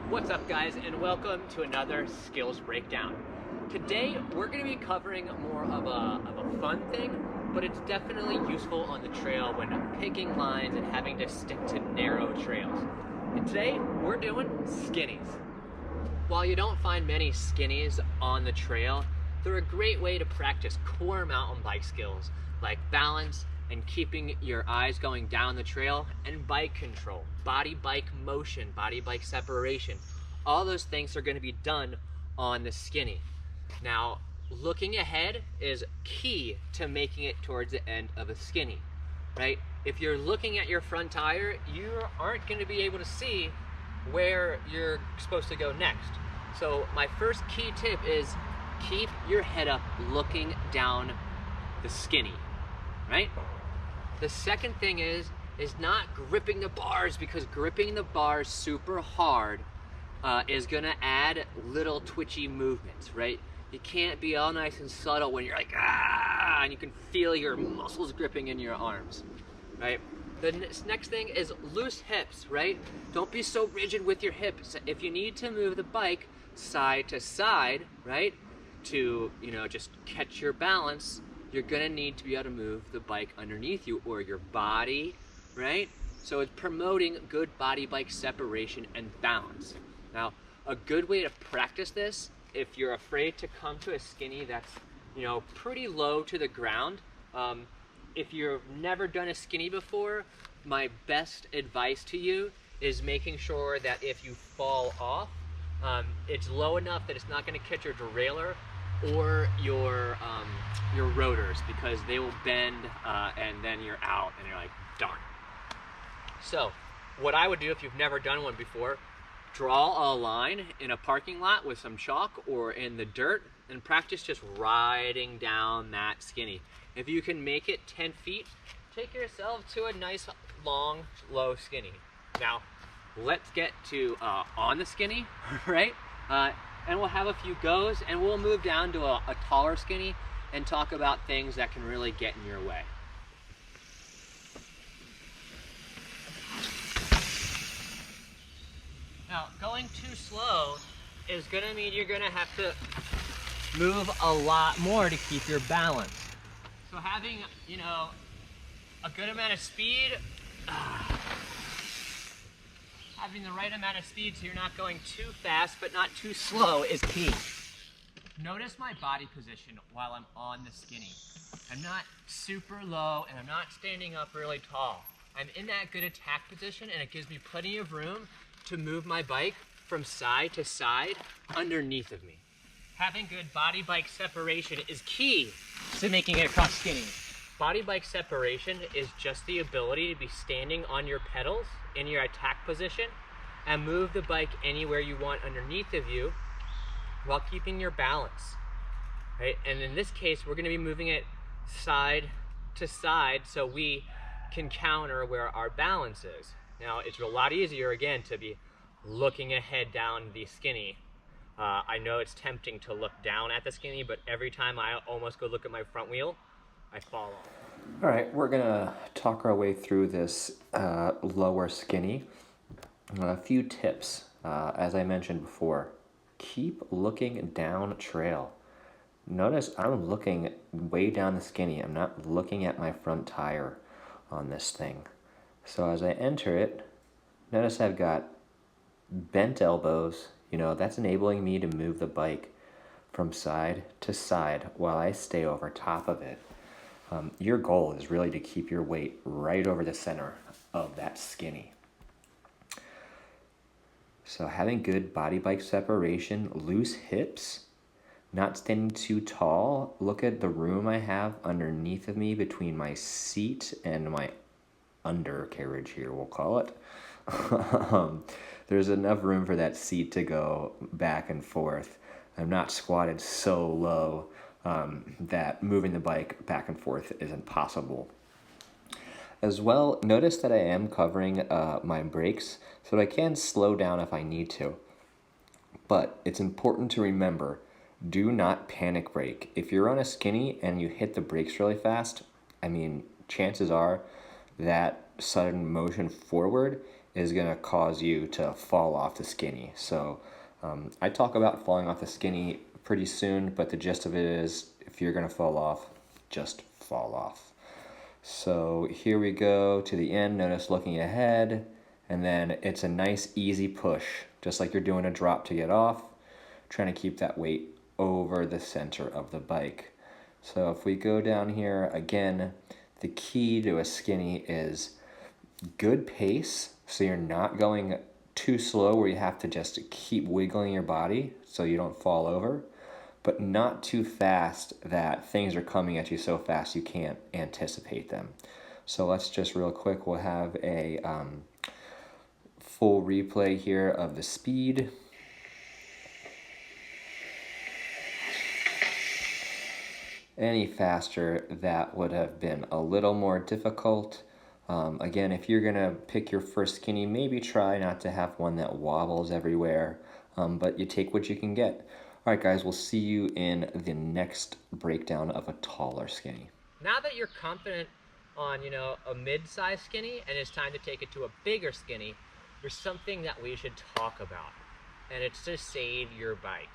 What's up, guys, and welcome to another skills breakdown. Today we're going to be covering more of a fun thing, but it's definitely useful on the trail when picking lines and having to stick to narrow trails. And today we're doing skinnies. While you don't find many skinnies on the trail, they're a great way to practice core mountain bike skills like balance and keeping your eyes going down the trail, and bike control, body bike motion, body bike separation. All those things are going to be done on the skinny. Now, looking ahead is key to making it towards the end of a skinny, right? If you're looking at your front tire, you aren't going to be able to see where you're supposed to go next. So my first key tip is keep your head up looking down the skinny, right? The second thing is not gripping the bars, because gripping the bars super hard is gonna add little twitchy movements, right? You can't be all nice and subtle when you're like, ah, and you can feel your muscles gripping in your arms, right? The next thing is loose hips, right? Don't be so rigid with your hips. If you need to move the bike side to side, right, to, just catch your balance, you're gonna need to be able to move the bike underneath you or your body, right? So it's promoting good body bike separation and balance. Now, a good way to practice this, if you're afraid to come to a skinny that's, pretty low to the ground, if you've never done a skinny before, my best advice to you is making sure that if you fall off, it's low enough that it's not gonna catch your derailleur or your rotors, because they will bend and then you're out and you're like, darn. So what I would do if you've never done one before, draw a line in a parking lot with some chalk or in the dirt and practice just riding down that skinny. If you can make it 10 feet, take yourself to a nice long, low skinny. Now, let's get to on the skinny, right? And we'll have a few goes, and we'll move down to a taller skinny and talk about things that can really get in your way. Now, going too slow is gonna mean you're gonna have to move a lot more to keep your balance. So having, a good amount of speed, having the right amount of speed so you're not going too fast but not too slow is key. Notice my body position while I'm on the skinny. I'm not super low and I'm not standing up really tall. I'm in that good attack position, and it gives me plenty of room to move my bike from side to side underneath of me. Having good body bike separation is key to making it across skinny. Body bike separation is just the ability to be standing on your pedals in your attack position and move the bike anywhere you want underneath of you while keeping your balance, right? And in this case, we're gonna be moving it side to side so we can counter where our balance is. Now, it's a lot easier, again, to be looking ahead down the skinny. I know it's tempting to look down at the skinny, but every time I almost go look at my front wheel, I fall off. All right, we're gonna talk our way through this lower skinny. A few tips, as I mentioned before, keep looking down trail. Notice I'm looking way down the skinny. I'm not looking at my front tire on this thing. So as I enter it, notice I've got bent elbows. That's enabling me to move the bike from side to side while I stay over top of it. Your goal is really to keep your weight right over the center of that skinny. So having good body bike separation, loose hips, not standing too tall. Look at the room I have underneath of me between my seat and my undercarriage here, we'll call it. There's enough room for that seat to go back and forth. I'm not squatted so low that moving the bike back and forth isn't possible. As well, notice that I am covering my brakes so that I can slow down if I need to. But it's important to remember, do not panic brake. If you're on a skinny and you hit the brakes really fast, chances are that sudden motion forward is going to cause you to fall off the skinny. So I talk about falling off the skinny pretty soon, but the gist of it is if you're going to fall off, just fall off. So here we go to the end. Notice looking ahead, and then it's a nice easy push, just like you're doing a drop to get off, trying to keep that weight over the center of the bike. So if we go down here again, the key to a skinny is good pace, so you're not going too slow where you have to just keep wiggling your body so you don't fall over, but not too fast that things are coming at you so fast you can't anticipate them. So let's just real quick, we'll have a full replay here of the speed. Any faster, that would have been a little more difficult. Again, if you're gonna pick your first skinny, maybe try not to have one that wobbles everywhere, but you take what you can get. All right, guys, we'll see you in the next breakdown of a taller skinny. Now that you're confident on, a mid-size skinny and it's time to take it to a bigger skinny, there's something that we should talk about, and it's to save your bike.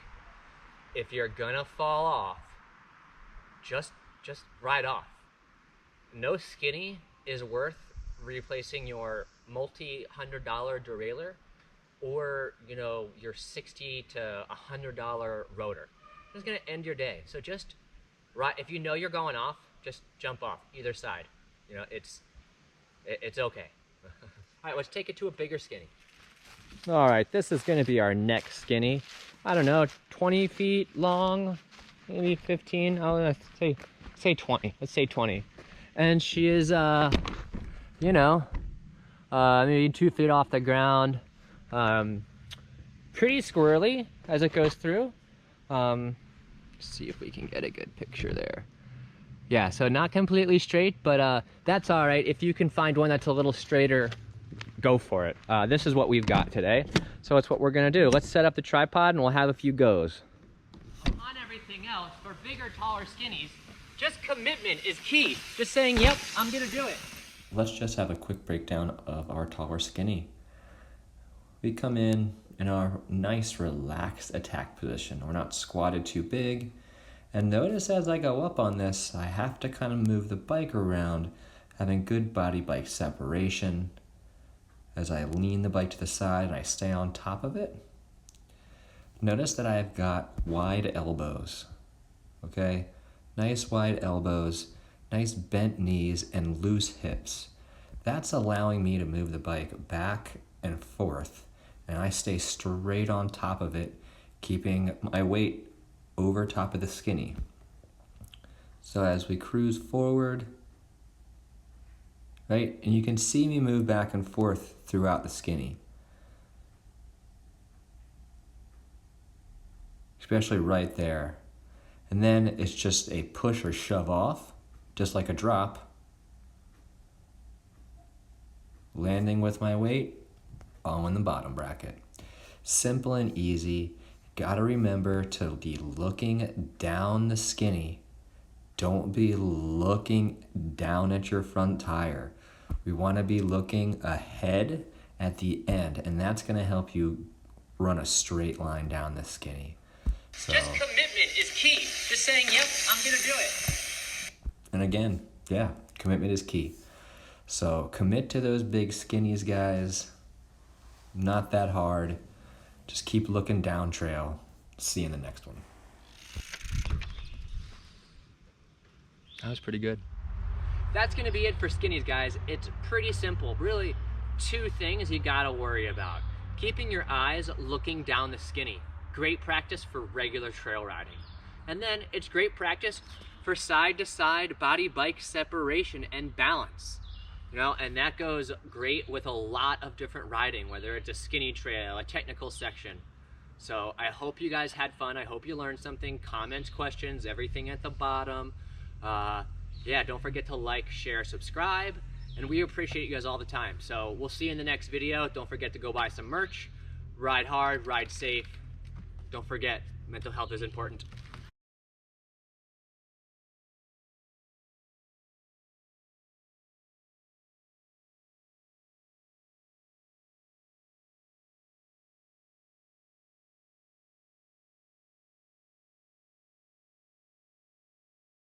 If you're gonna fall off, just ride off. No skinny is worth replacing your multi-$100 derailleur or your $60 to $100 rotor. It's gonna end your day. So just ride. If you know you're going off, just jump off either side. It's okay. All right, let's take it to a bigger skinny. All right, this is gonna be our next skinny. I don't know, 20 feet long, maybe 15. I'll say 20. Let's say 20. And she is, maybe 2 feet off the ground. Pretty squirrely as it goes through. See if we can get a good picture there. Yeah, so not completely straight, but that's all right. If you can find one that's a little straighter, go for it. This is what we've got today. So that's what we're gonna do. Let's set up the tripod and we'll have a few goes. On everything else, for bigger, taller skinnies, just commitment is key. Just saying, yep, I'm gonna do it. Let's just have a quick breakdown of our taller skinny. We come in our nice relaxed attack position. We're not squatted too big. And notice as I go up on this, I have to kind of move the bike around, having good body-bike separation. As I lean the bike to the side and I stay on top of it, notice that I've got wide elbows, okay? Nice wide elbows, nice bent knees, and loose hips. That's allowing me to move the bike back and forth, and I stay straight on top of it, keeping my weight over top of the skinny. So as we cruise forward, right, and you can see me move back and forth throughout the skinny. Especially right there. And then it's just a push or shove off, just like a drop. Landing with my weight, all in the bottom bracket. Simple and easy. Gotta remember to be looking down the skinny. Don't be looking down at your front tire. We want to be looking ahead at the end, and that's going to help you run a straight line down the skinny. So, just commitment is key. Just saying, yep, I'm going to do it. And again, yeah, commitment is key. So commit to those big skinnies, guys. Not that hard. Just keep looking down trail. See you in the next one. That was pretty good. That's gonna be it for skinnies, guys. It's pretty simple. Really, 2 things you gotta worry about. Keeping your eyes looking down the skinny. Great practice for regular trail riding. And then it's great practice for side-to-side body-bike separation and balance. And that goes great with a lot of different riding, whether it's a skinny trail, a technical section. So I hope you guys had fun. I hope you learned something. Comments, questions, everything at the bottom. Yeah, don't forget to like, share, subscribe, and we appreciate you guys all the time. So we'll see you in the next video. Don't forget to go buy some merch. Ride hard, ride safe. Don't forget, mental health is important.